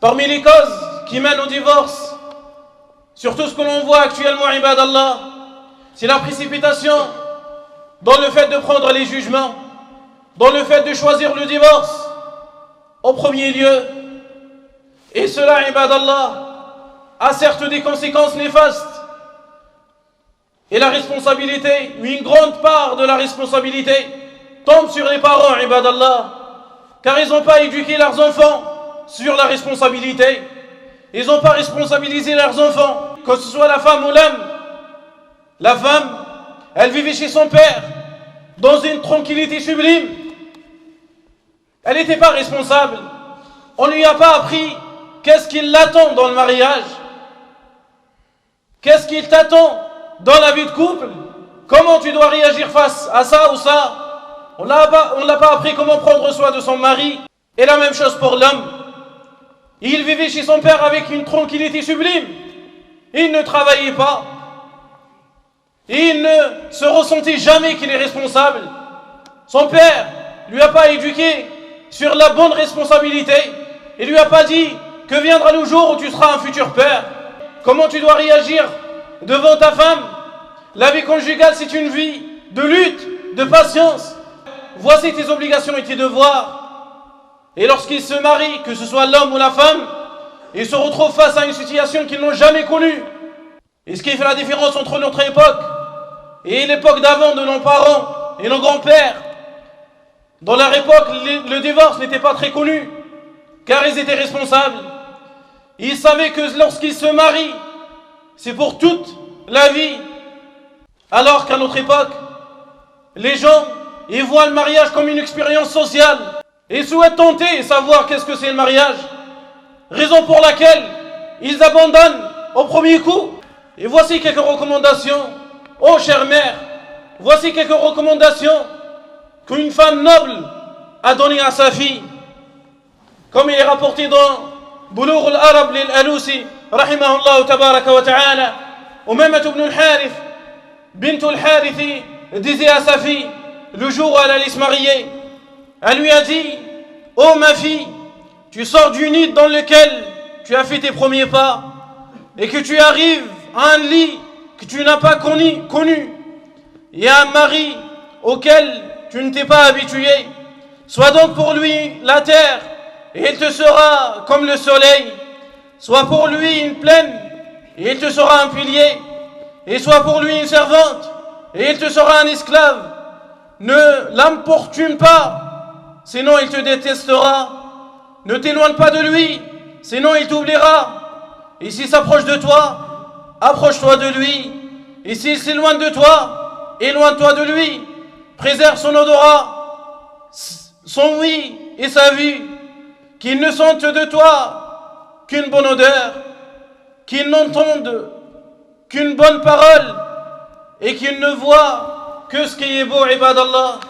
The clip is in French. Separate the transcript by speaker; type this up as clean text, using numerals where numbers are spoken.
Speaker 1: Parmi les causes qui mènent au divorce, surtout ce que l'on voit actuellement, ibadallah, c'est la précipitation dans le fait de prendre les jugements, dans le fait de choisir le divorce au premier lieu. Et cela, ibadallah, a certes des conséquences néfastes. Et la responsabilité, une grande part de la responsabilité, tombe sur les parents, ibadallah, car ils n'ont pas éduqué leurs enfants sur la responsabilité. Ils n'ont pas responsabilisé leurs enfants, que ce soit la femme ou l'homme. La femme, elle vivait chez son père, dans une tranquillité sublime. Elle n'était pas responsable. On ne lui a pas appris qu'est-ce qui l'attend dans le mariage. Qu'est-ce qui t'attend dans la vie de couple? Comment tu dois réagir face à ça ou ça? On ne l'a pas appris comment prendre soin de son mari. Et la même chose pour l'homme. Il vivait chez son père avec une tranquillité sublime. Il ne travaillait pas. Il ne se ressentait jamais qu'il est responsable. Son père ne lui a pas éduqué sur la bonne responsabilité. Il ne lui a pas dit que viendra le jour où tu seras un futur père. Comment tu dois réagir devant ta femme? La vie conjugale, c'est une vie de lutte, de patience. Voici tes obligations et tes devoirs. Et lorsqu'ils se marient, que ce soit l'homme ou la femme, ils se retrouvent face à une situation qu'ils n'ont jamais connue. Et ce qui fait la différence entre notre époque et l'époque d'avant de nos parents et nos grands-pères, dans leur époque, le divorce n'était pas très connu, car ils étaient responsables. Ils savaient que lorsqu'ils se marient, c'est pour toute la vie. Alors qu'à notre époque, les gens, ils voient le mariage comme une expérience sociale et souhaitent tenter et savoir qu'est-ce que c'est le mariage. Raison pour laquelle ils abandonnent au premier coup. Et voici quelques recommandations. Oh chère mère, voici quelques recommandations qu'une femme noble a données à sa fille. Comme il est rapporté dans Bulugh al-Arab lil-Alusi, rahimahullah tabaraka wa ta'ala, Umamah ibn al-Harith, bint al-Harith, disait à sa fille, le jour où elle allait se marier, elle lui a dit: oh ma fille, tu sors du nid dans lequel tu as fait tes premiers pas et que tu arrives à un lit que tu n'as pas connu et à un mari auquel tu ne t'es pas habitué. Sois donc pour lui la terre et il te sera comme le soleil. Sois pour lui une plaine et il te sera un pilier. Et sois pour lui une servante et il te sera un esclave. Ne l'importune pas, sinon il te détestera. Ne t'éloigne pas de lui, sinon il t'oubliera. Et s'il s'approche de toi, approche-toi de lui. Et s'il s'éloigne de toi, éloigne-toi de lui. Préserve son odorat, son oui et sa vue. Qu'il ne sente de toi qu'une bonne odeur, qu'il n'entende qu'une bonne parole et qu'il ne voit que ce qui est beau, ibadallah.